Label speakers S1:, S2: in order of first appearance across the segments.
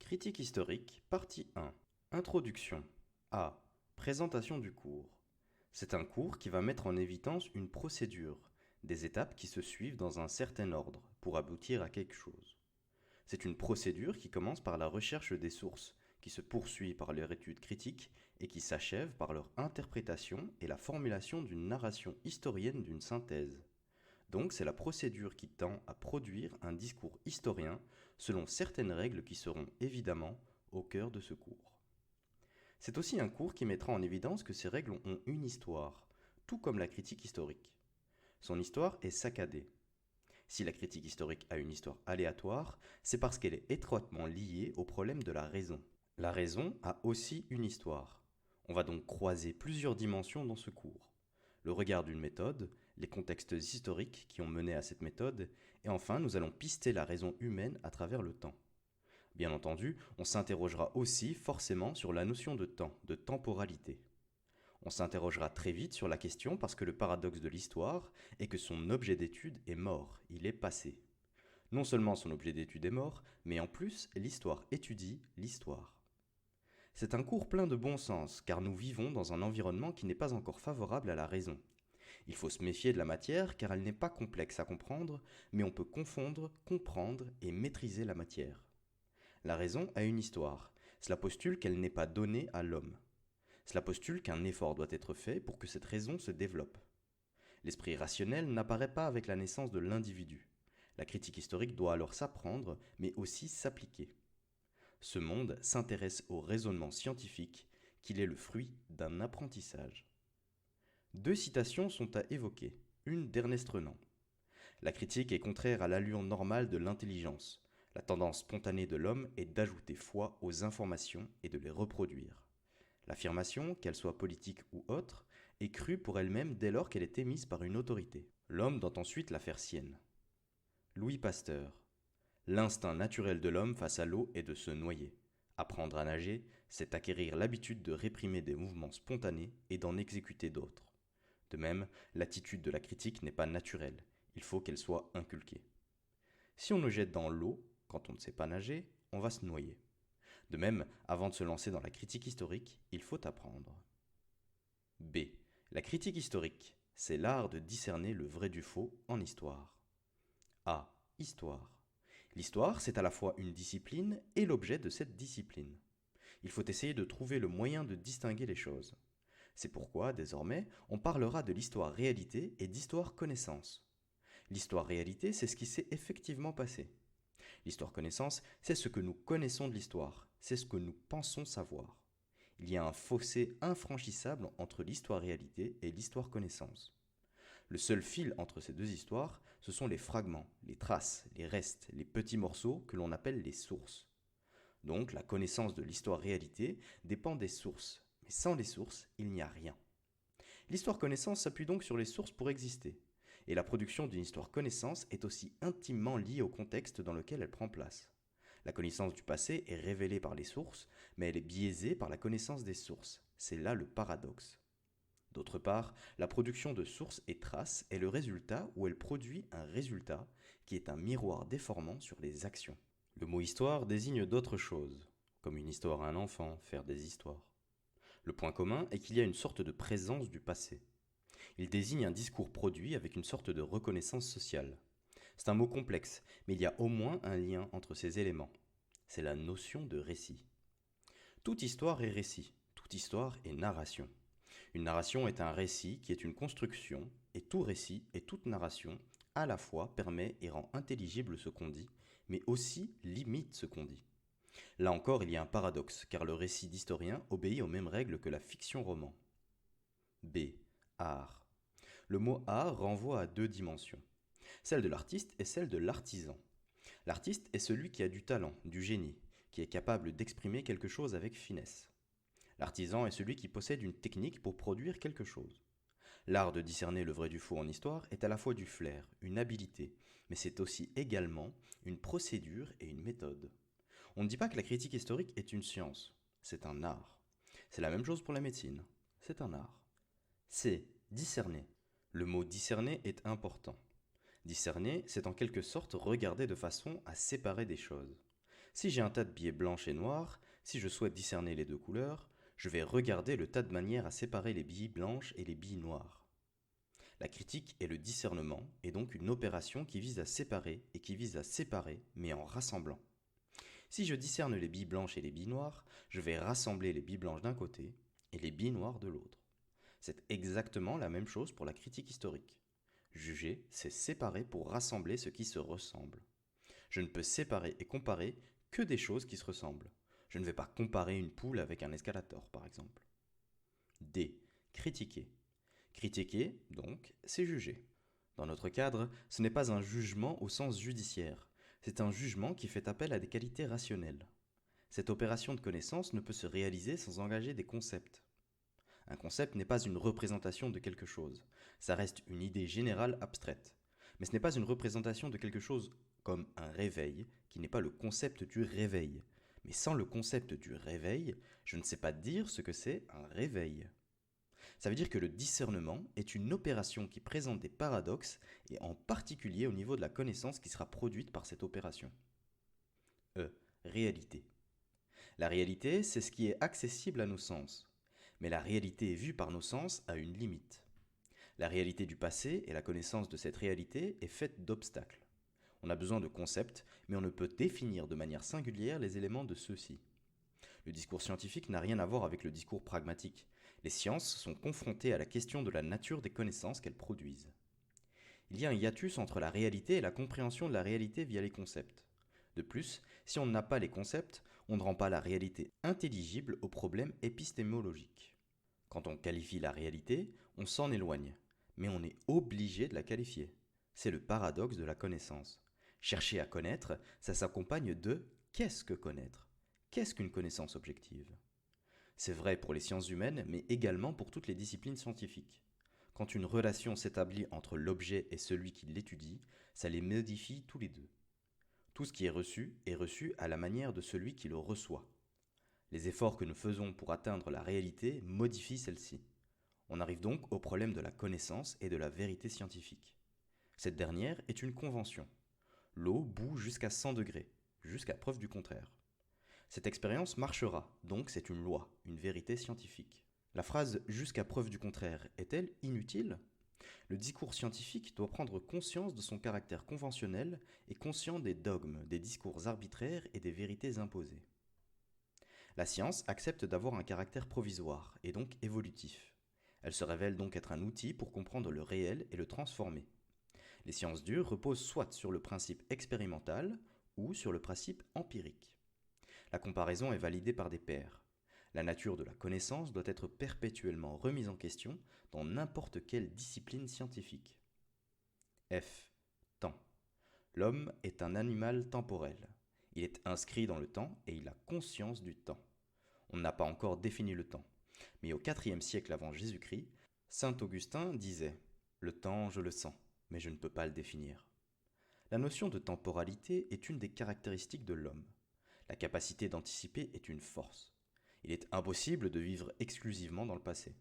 S1: Critique historique, partie 1. Introduction. A. Présentation du cours. C'est un cours qui va mettre en évidence une procédure, des étapes qui se suivent dans un certain ordre pour aboutir à quelque chose. C'est une procédure qui commence par la recherche des sources, qui se poursuit par leur étude critique et qui s'achève par leur interprétation et la formulation d'une narration historienne d'une synthèse. Donc c'est la procédure qui tend à produire un discours historien selon certaines règles qui seront évidemment au cœur de ce cours. C'est aussi un cours qui mettra en évidence que ces règles ont une histoire, tout comme la critique historique. Son histoire est saccadée. Si la critique historique a une histoire aléatoire, c'est parce qu'elle est étroitement liée au problème de la raison. La raison a aussi une histoire. On va donc croiser plusieurs dimensions dans ce cours. Le regard d'une méthode, les contextes historiques qui ont mené à cette méthode, et enfin nous allons pister la raison humaine à travers le temps. Bien entendu, on s'interrogera aussi forcément sur la notion de temps, de temporalité. On s'interrogera très vite sur la question parce que le paradoxe de l'histoire est que son objet d'étude est mort, il est passé. Non seulement son objet d'étude est mort, mais en plus l'histoire étudie l'histoire. C'est un cours plein de bon sens, car nous vivons dans un environnement qui n'est pas encore favorable à la raison. Il faut se méfier de la matière car elle n'est pas complexe à comprendre, mais on peut confondre, comprendre et maîtriser la matière. La raison a une histoire. Cela postule qu'elle n'est pas donnée à l'homme. Cela postule qu'un effort doit être fait pour que cette raison se développe. L'esprit rationnel n'apparaît pas avec la naissance de l'individu. La critique historique doit alors s'apprendre, mais aussi s'appliquer. Ce monde s'intéresse au raisonnement scientifique, qu'il est le fruit d'un apprentissage. Deux citations sont à évoquer, une d'Ernest Renan. La critique est contraire à l'allure normale de l'intelligence. La tendance spontanée de l'homme est d'ajouter foi aux informations et de les reproduire. L'affirmation, qu'elle soit politique ou autre, est crue pour elle-même dès lors qu'elle est émise par une autorité. L'homme doit ensuite la faire sienne. Louis Pasteur. L'instinct naturel de l'homme face à l'eau est de se noyer. Apprendre à nager, c'est acquérir l'habitude de réprimer des mouvements spontanés et d'en exécuter d'autres. De même, l'attitude de la critique n'est pas naturelle, il faut qu'elle soit inculquée. Si on nous jette dans l'eau, quand on ne sait pas nager, on va se noyer. De même, avant de se lancer dans la critique historique, il faut apprendre. B. La critique historique, c'est l'art de discerner le vrai du faux en histoire. A. Histoire. L'histoire, c'est à la fois une discipline et l'objet de cette discipline. Il faut essayer de trouver le moyen de distinguer les choses. C'est pourquoi, désormais, on parlera de l'histoire-réalité et d'histoire-connaissance. L'histoire-réalité, c'est ce qui s'est effectivement passé. L'histoire-connaissance, c'est ce que nous connaissons de l'histoire, c'est ce que nous pensons savoir. Il y a un fossé infranchissable entre l'histoire-réalité et l'histoire-connaissance. Le seul fil entre ces deux histoires, ce sont les fragments, les traces, les restes, les petits morceaux que l'on appelle les sources. Donc la connaissance de l'histoire-réalité dépend des sources, mais sans les sources, il n'y a rien. L'histoire-connaissance s'appuie donc sur les sources pour exister, et la production d'une histoire-connaissance est aussi intimement liée au contexte dans lequel elle prend place. La connaissance du passé est révélée par les sources, mais elle est biaisée par la connaissance des sources. C'est là le paradoxe. D'autre part, la production de sources et traces est le résultat où elle produit un résultat qui est un miroir déformant sur les actions. Le mot histoire désigne d'autres choses, comme une histoire à un enfant, faire des histoires. Le point commun est qu'il y a une sorte de présence du passé. Il désigne un discours produit avec une sorte de reconnaissance sociale. C'est un mot complexe, mais il y a au moins un lien entre ces éléments. C'est la notion de récit. Toute histoire est récit, toute histoire est narration. Une narration est un récit qui est une construction, et tout récit et toute narration à la fois permet et rend intelligible ce qu'on dit, mais aussi limite ce qu'on dit. Là encore, il y a un paradoxe, car le récit d'historien obéit aux mêmes règles que la fiction roman. B. Art. Le mot art renvoie à deux dimensions, celle de l'artiste et celle de l'artisan. L'artiste est celui qui a du talent, du génie, qui est capable d'exprimer quelque chose avec finesse. L'artisan est celui qui possède une technique pour produire quelque chose. L'art de discerner le vrai du faux en histoire est à la fois du flair, une habileté, mais c'est aussi également une procédure et une méthode. On ne dit pas que la critique historique est une science, c'est un art. C'est la même chose pour la médecine, c'est un art. C'est discerner. Le mot discerner est important. Discerner, c'est en quelque sorte regarder de façon à séparer des choses. Si j'ai un tas de billets blancs et noirs, si je souhaite discerner les deux couleurs, je vais regarder le tas de manière à séparer les billes blanches et les billes noires. La critique est le discernement, et donc une opération qui vise à séparer et qui vise à séparer, mais en rassemblant. Si je discerne les billes blanches et les billes noires, je vais rassembler les billes blanches d'un côté et les billes noires de l'autre. C'est exactement la même chose pour la critique historique. Juger, c'est séparer pour rassembler ce qui se ressemble. Je ne peux séparer et comparer que des choses qui se ressemblent. Je ne vais pas comparer une poule avec un escalator, par exemple. D. Critiquer. Critiquer, donc, c'est juger. Dans notre cadre, ce n'est pas un jugement au sens judiciaire, c'est un jugement qui fait appel à des qualités rationnelles. Cette opération de connaissance ne peut se réaliser sans engager des concepts. Un concept n'est pas une représentation de quelque chose, ça reste une idée générale abstraite. Mais ce n'est pas une représentation de quelque chose comme un réveil, qui n'est pas le concept du réveil. Mais sans le concept du réveil, je ne sais pas dire ce que c'est un réveil. Ça veut dire que le discernement est une opération qui présente des paradoxes, et en particulier au niveau de la connaissance qui sera produite par cette opération. E. Réalité. La réalité, c'est ce qui est accessible à nos sens. Mais la réalité vue par nos sens a une limite. La réalité du passé et la connaissance de cette réalité est faite d'obstacles. On a besoin de concepts, mais on ne peut définir de manière singulière les éléments de ceux-ci. Le discours scientifique n'a rien à voir avec le discours pragmatique. Les sciences sont confrontées à la question de la nature des connaissances qu'elles produisent. Il y a un hiatus entre la réalité et la compréhension de la réalité via les concepts. De plus, si on n'a pas les concepts, on ne rend pas la réalité intelligible aux problèmes épistémologiques. Quand on qualifie la réalité, on s'en éloigne, mais on est obligé de la qualifier. C'est le paradoxe de la connaissance. Chercher à connaître, ça s'accompagne de qu'est-ce que connaître ? Qu'est-ce qu'une connaissance objective ? C'est vrai pour les sciences humaines, mais également pour toutes les disciplines scientifiques. Quand une relation s'établit entre l'objet et celui qui l'étudie, ça les modifie tous les deux. Tout ce qui est reçu à la manière de celui qui le reçoit. Les efforts que nous faisons pour atteindre la réalité modifient celle-ci. On arrive donc au problème de la connaissance et de la vérité scientifique. Cette dernière est une convention. L'eau bout jusqu'à 100 degrés, jusqu'à preuve du contraire. Cette expérience marchera, donc c'est une loi, une vérité scientifique. La phrase « jusqu'à preuve du contraire » est-elle inutile ? Le discours scientifique doit prendre conscience de son caractère conventionnel et conscient des dogmes, des discours arbitraires et des vérités imposées. La science accepte d'avoir un caractère provisoire et donc évolutif. Elle se révèle donc être un outil pour comprendre le réel et le transformer. Les sciences dures reposent soit sur le principe expérimental ou sur le principe empirique. La comparaison est validée par des pairs. La nature de la connaissance doit être perpétuellement remise en question dans n'importe quelle discipline scientifique. F. Temps. L'homme est un animal temporel. Il est inscrit dans le temps et il a conscience du temps. On n'a pas encore défini le temps. Mais au IVe siècle avant Jésus-Christ, saint Augustin disait « Le temps, je le sens, mais je ne peux pas le définir ». La notion de temporalité est une des caractéristiques de l'homme. La capacité d'anticiper est une force. Il est impossible de vivre exclusivement dans le passé.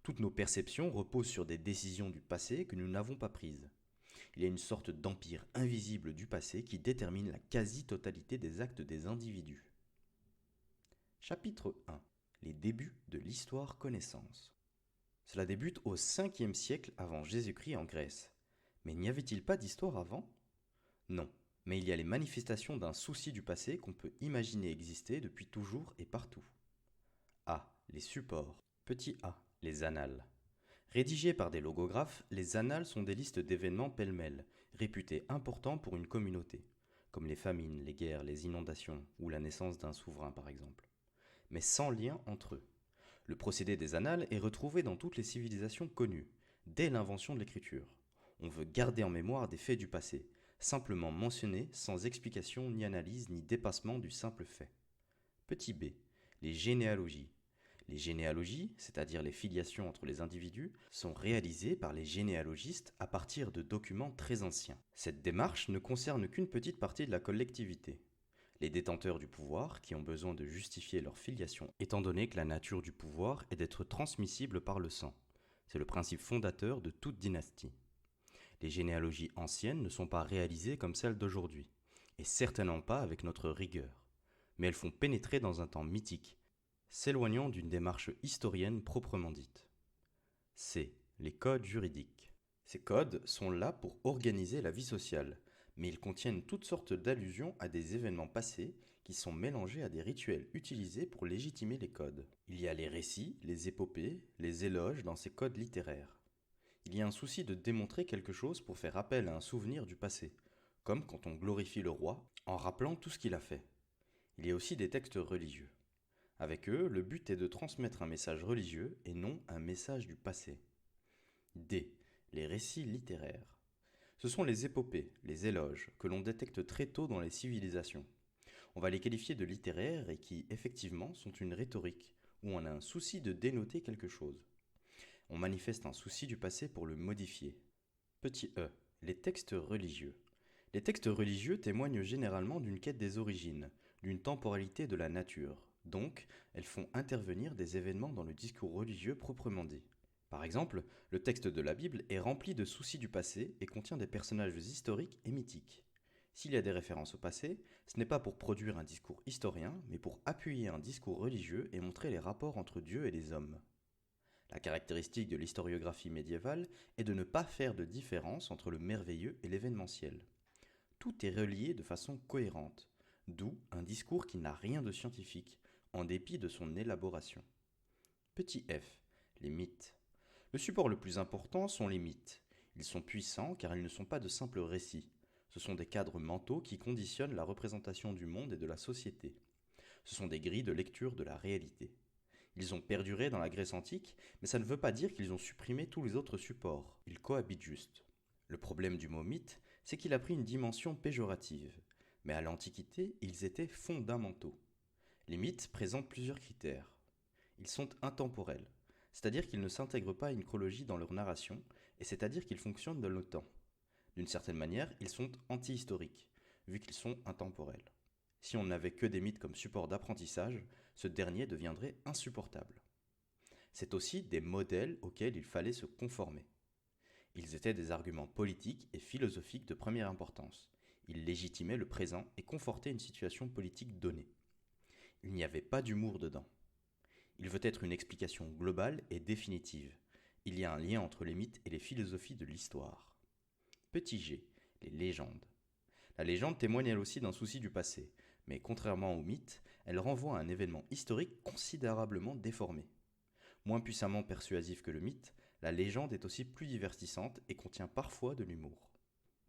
S1: Toutes nos perceptions reposent sur des décisions du passé que nous n'avons pas prises. Il y a une sorte d'empire invisible du passé qui détermine la quasi-totalité des actes des individus. Chapitre 1. Les débuts de l'histoire-connaissance. Cela débute au 5e siècle avant Jésus-Christ en Grèce. Mais n'y avait-il pas d'histoire avant ? Non, mais il y a les manifestations d'un souci du passé qu'on peut imaginer exister depuis toujours et partout. A. Les supports. Petit a. Les annales. Rédigés par des logographes, les annales sont des listes d'événements pêle-mêle, réputés importants pour une communauté, comme les famines, les guerres, les inondations ou la naissance d'un souverain par exemple, mais sans lien entre eux. Le procédé des annales est retrouvé dans toutes les civilisations connues, dès l'invention de l'écriture. On veut garder en mémoire des faits du passé, simplement mentionnés sans explication ni analyse ni dépassement du simple fait. Petit b. Les généalogies. Les généalogies, c'est-à-dire les filiations entre les individus, sont réalisées par les généalogistes à partir de documents très anciens. Cette démarche ne concerne qu'une petite partie de la collectivité. Les détenteurs du pouvoir, qui ont besoin de justifier leur filiation, étant donné que la nature du pouvoir est d'être transmissible par le sang. C'est le principe fondateur de toute dynastie. Les généalogies anciennes ne sont pas réalisées comme celles d'aujourd'hui, et certainement pas avec notre rigueur. mais elles font pénétrer dans un temps mythique, s'éloignant d'une démarche historienne proprement dite. C. Les codes juridiques. Ces codes sont là pour organiser la vie sociale, mais ils contiennent toutes sortes d'allusions à des événements passés qui sont mélangés à des rituels utilisés pour légitimer les codes. Il y a les récits, les épopées, les éloges dans ces codes littéraires. Il y a un souci de démontrer quelque chose pour faire appel à un souvenir du passé, comme quand on glorifie le roi en rappelant tout ce qu'il a fait. Il y a aussi des textes religieux. Avec eux, le but est de transmettre un message religieux et non un message du passé. D. Les récits littéraires. Ce sont les épopées, les éloges, que l'on détecte très tôt dans les civilisations. On va les qualifier de littéraires et qui, effectivement, sont une rhétorique, où on a un souci de dénoter quelque chose. On manifeste un souci du passé pour le modifier. Petit e. Les textes religieux. Les textes religieux témoignent généralement d'une quête des origines, d'une temporalité de la nature. Donc, elles font intervenir des événements dans le discours religieux proprement dit. Par exemple, le texte de la Bible est rempli de soucis du passé et contient des personnages historiques et mythiques. S'il y a des références au passé, ce n'est pas pour produire un discours historien, mais pour appuyer un discours religieux et montrer les rapports entre Dieu et les hommes. La caractéristique de l'historiographie médiévale est de ne pas faire de différence entre le merveilleux et l'événementiel. Tout est relié de façon cohérente, d'où un discours qui n'a rien de scientifique, en dépit de son élaboration. Petit f. Les mythes. Le support le plus important sont les mythes. Ils sont puissants car ils ne sont pas de simples récits. Ce sont des cadres mentaux qui conditionnent la représentation du monde et de la société. Ce sont des grilles de lecture de la réalité. Ils ont perduré dans la Grèce antique, mais ça ne veut pas dire qu'ils ont supprimé tous les autres supports. Ils cohabitent juste. Le problème du mot mythe, c'est qu'il a pris une dimension péjorative. Mais à l'Antiquité, ils étaient fondamentaux. Les mythes présentent plusieurs critères. Ils sont intemporels, c'est-à-dire qu'ils ne s'intègrent pas à une chronologie dans leur narration, et c'est-à-dire qu'ils fonctionnent dans le temps. D'une certaine manière, ils sont anti-historiques, vu qu'ils sont intemporels. Si on n'avait que des mythes comme support d'apprentissage, ce dernier deviendrait insupportable. C'est aussi des modèles auxquels il fallait se conformer. Ils étaient des arguments politiques et philosophiques de première importance. Ils légitimaient le présent et confortaient une situation politique donnée. Il n'y avait pas d'humour dedans. Il veut être une explication globale et définitive. Il y a un lien entre les mythes et les philosophies de l'histoire. Petit g, les légendes. La légende témoigne elle aussi d'un souci du passé, mais contrairement au mythe, elle renvoie à un événement historique considérablement déformé. Moins puissamment persuasif que le mythe, la légende est aussi plus divertissante et contient parfois de l'humour.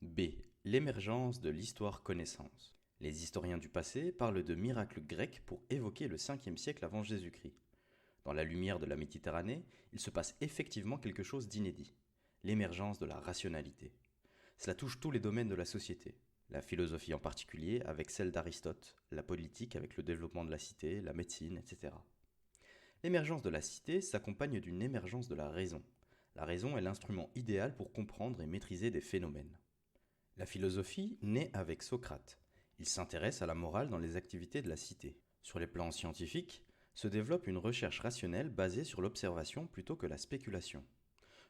S1: B. L'émergence de l'histoire-connaissance. Les historiens du passé parlent de miracles grecs pour évoquer le 5e siècle avant Jésus-Christ. Dans la lumière de la Méditerranée, il se passe effectivement quelque chose d'inédit, l'émergence de la rationalité. Cela touche tous les domaines de la société, la philosophie en particulier avec celle d'Aristote, la politique avec le développement de la cité, la médecine, etc. L'émergence de la cité s'accompagne d'une émergence de la raison. La raison est l'instrument idéal pour comprendre et maîtriser des phénomènes. La philosophie naît avec Socrate. Il s'intéresse à la morale dans les activités de la cité. Sur les plans scientifiques, se développe une recherche rationnelle basée sur l'observation plutôt que la spéculation.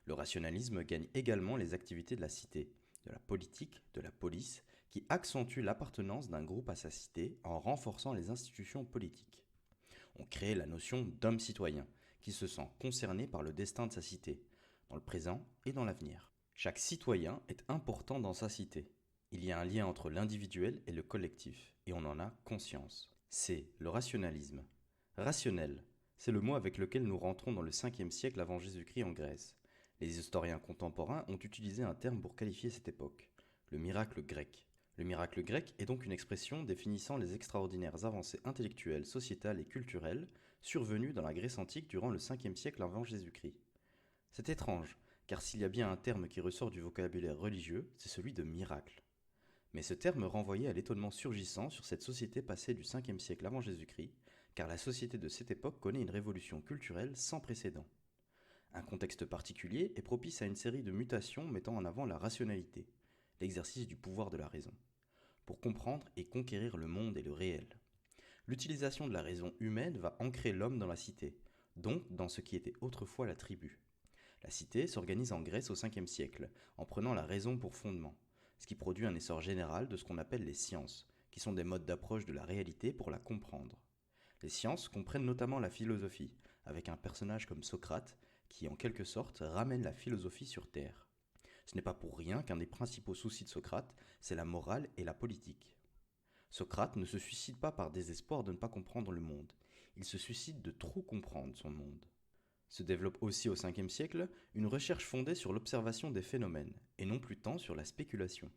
S1: Le rationalisme gagne également les activités de la cité, de la politique, de la police, qui accentue l'appartenance d'un groupe à sa cité en renforçant les institutions politiques. On crée la notion d'homme citoyen, qui se sent concerné par le destin de sa cité, dans le présent et dans l'avenir. Chaque citoyen est important dans sa cité. Il y a un lien entre l'individuel et le collectif, et on en a conscience. C'est le rationalisme. Rationnel, c'est le mot avec lequel nous rentrons dans le 5e siècle avant Jésus-Christ en Grèce. Les historiens contemporains ont utilisé un terme pour qualifier cette époque, le miracle grec. Le miracle grec est donc une expression définissant les extraordinaires avancées intellectuelles, sociétales et culturelles survenues dans la Grèce antique durant le 5e siècle avant Jésus-Christ. C'est étrange, car s'il y a bien un terme qui ressort du vocabulaire religieux, c'est celui de miracle. Mais ce terme renvoyait à l'étonnement surgissant sur cette société passée du 5e siècle avant Jésus-Christ, car la société de cette époque connaît une révolution culturelle sans précédent. Un contexte particulier est propice à une série de mutations mettant en avant la rationalité, l'exercice du pouvoir de la raison, pour comprendre et conquérir le monde et le réel. L'utilisation de la raison humaine va ancrer l'homme dans la cité, donc dans ce qui était autrefois la tribu. La cité s'organise en Grèce au 5e siècle, en prenant la raison pour fondement, ce qui produit un essor général de ce qu'on appelle les sciences, qui sont des modes d'approche de la réalité pour la comprendre. Les sciences comprennent notamment la philosophie, avec un personnage comme Socrate, qui en quelque sorte ramène la philosophie sur Terre. Ce n'est pas pour rien qu'un des principaux soucis de Socrate, c'est la morale et la politique. Socrate ne se suicide pas par désespoir de ne pas comprendre le monde, il se suicide de trop comprendre son monde. Se développe aussi au 5e siècle une recherche fondée sur l'observation des phénomènes, et non plus tant sur la spéculation.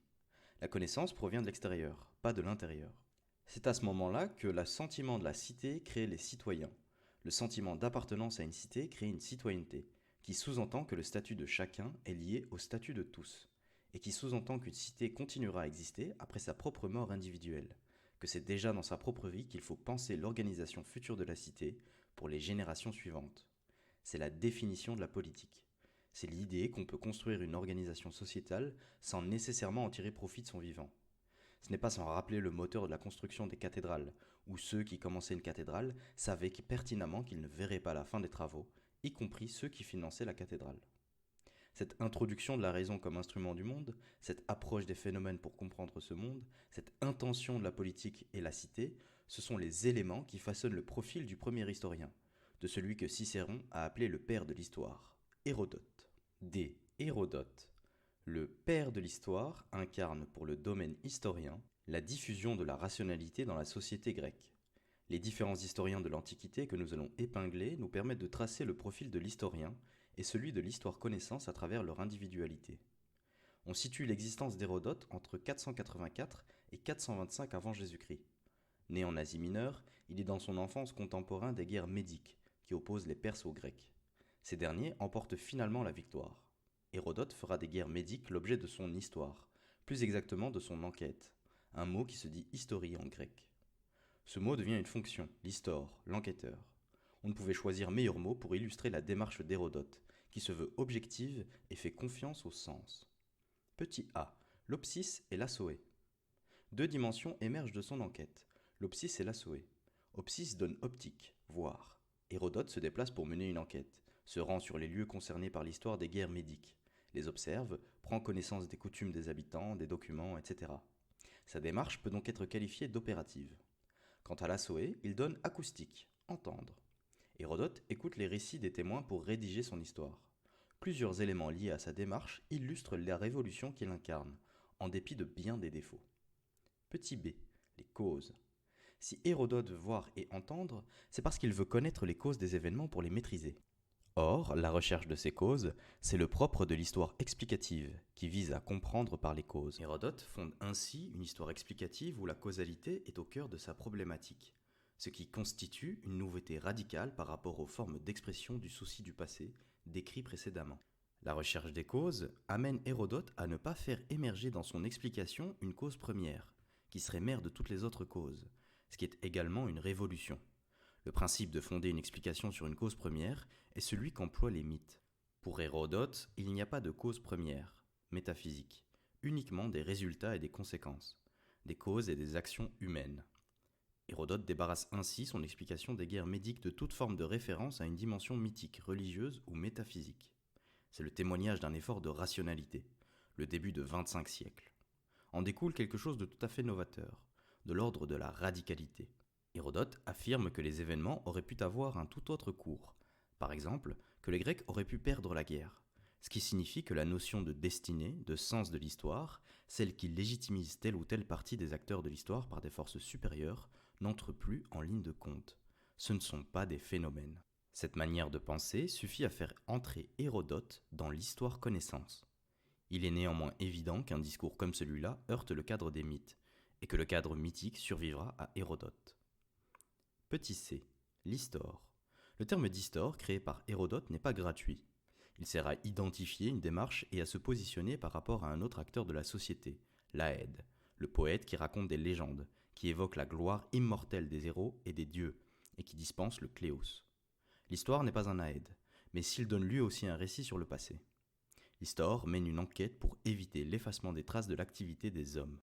S1: La connaissance provient de l'extérieur, pas de l'intérieur. C'est à ce moment-là que le sentiment de la cité crée les citoyens. Le sentiment d'appartenance à une cité crée une citoyenneté, qui sous-entend que le statut de chacun est lié au statut de tous, et qui sous-entend qu'une cité continuera à exister après sa propre mort individuelle, que c'est déjà dans sa propre vie qu'il faut penser l'organisation future de la cité pour les générations suivantes. C'est la définition de la politique. C'est l'idée qu'on peut construire une organisation sociétale sans nécessairement en tirer profit de son vivant. Ce n'est pas sans rappeler le moteur de la construction des cathédrales, où ceux qui commençaient une cathédrale savaient pertinemment qu'ils ne verraient pas la fin des travaux, y compris ceux qui finançaient la cathédrale. Cette introduction de la raison comme instrument du monde, cette approche des phénomènes pour comprendre ce monde, cette intention de la politique et la cité, ce sont les éléments qui façonnent le profil du premier historien, de celui que Cicéron a appelé le père de l'histoire, Hérodote. D. Hérodote. Le père de l'histoire incarne pour le domaine historien la diffusion de la rationalité dans la société grecque. Les différents historiens de l'Antiquité que nous allons épingler nous permettent de tracer le profil de l'historien et celui de l'histoire-connaissance à travers leur individualité. On situe l'existence d'Hérodote entre 484 et 425 avant Jésus-Christ. Né en Asie mineure, il est dans son enfance contemporain des guerres médiques qui opposent les Perses aux Grecs. Ces derniers emportent finalement la victoire. Hérodote fera des guerres médiques l'objet de son histoire, plus exactement de son enquête, un mot qui se dit historie en grec. Ce mot devient une fonction, l'histor, l'enquêteur. On ne pouvait choisir meilleur mot pour illustrer la démarche d'Hérodote, qui se veut objective et fait confiance au sens. Petit a, l'opsis et l'assoé. Deux dimensions émergent de son enquête, l'opsis et l'assoé. Opsis donne optique, voir. Hérodote se déplace pour mener une enquête, se rend sur les lieux concernés par l'histoire des guerres médiques, les observe, prend connaissance des coutumes des habitants, des documents, etc. Sa démarche peut donc être qualifiée d'opérative. Quant à l'assoé, il donne acoustique, entendre. Hérodote écoute les récits des témoins pour rédiger son histoire. Plusieurs éléments liés à sa démarche illustrent la révolution qu'il incarne, en dépit de bien des défauts. Petit b, les causes. Si Hérodote veut voir et entendre, c'est parce qu'il veut connaître les causes des événements pour les maîtriser. Or, la recherche de ces causes, c'est le propre de l'histoire explicative, qui vise à comprendre par les causes. Hérodote fonde ainsi une histoire explicative où la causalité est au cœur de sa problématique, ce qui constitue une nouveauté radicale par rapport aux formes d'expression du souci du passé décrit précédemment. La recherche des causes amène Hérodote à ne pas faire émerger dans son explication une cause première, qui serait mère de toutes les autres causes, ce qui est également une révolution. Le principe de fonder une explication sur une cause première est celui qu'emploient les mythes. Pour Hérodote, il n'y a pas de cause première, métaphysique, uniquement des résultats et des conséquences, des causes et des actions humaines. Hérodote débarrasse ainsi son explication des guerres médiques de toute forme de référence à une dimension mythique, religieuse ou métaphysique. C'est le témoignage d'un effort de rationalité, le début de 25 siècles. En découle quelque chose de tout à fait novateur, de l'ordre de la radicalité. Hérodote affirme que les événements auraient pu avoir un tout autre cours. Par exemple, que les Grecs auraient pu perdre la guerre, ce qui signifie que la notion de destinée, de sens de l'histoire, celle qui légitimise telle ou telle partie des acteurs de l'histoire par des forces supérieures, n'entre plus en ligne de compte. Ce ne sont pas des phénomènes. Cette manière de penser suffit à faire entrer Hérodote dans l'histoire-connaissance. Il est néanmoins évident qu'un discours comme celui-là heurte le cadre des mythes, et que le cadre mythique survivra à Hérodote. Petit c, l'histoire. Le terme d'histoire créé par Hérodote n'est pas gratuit. Il sert à identifier une démarche et à se positionner par rapport à un autre acteur de la société, l'Aède, le poète qui raconte des légendes, qui évoque la gloire immortelle des héros et des dieux, et qui dispense le cléos. L'histoire n'est pas un Aède, mais s'il donne lui aussi un récit sur le passé. L'histoire mène une enquête pour éviter l'effacement des traces de l'activité des hommes.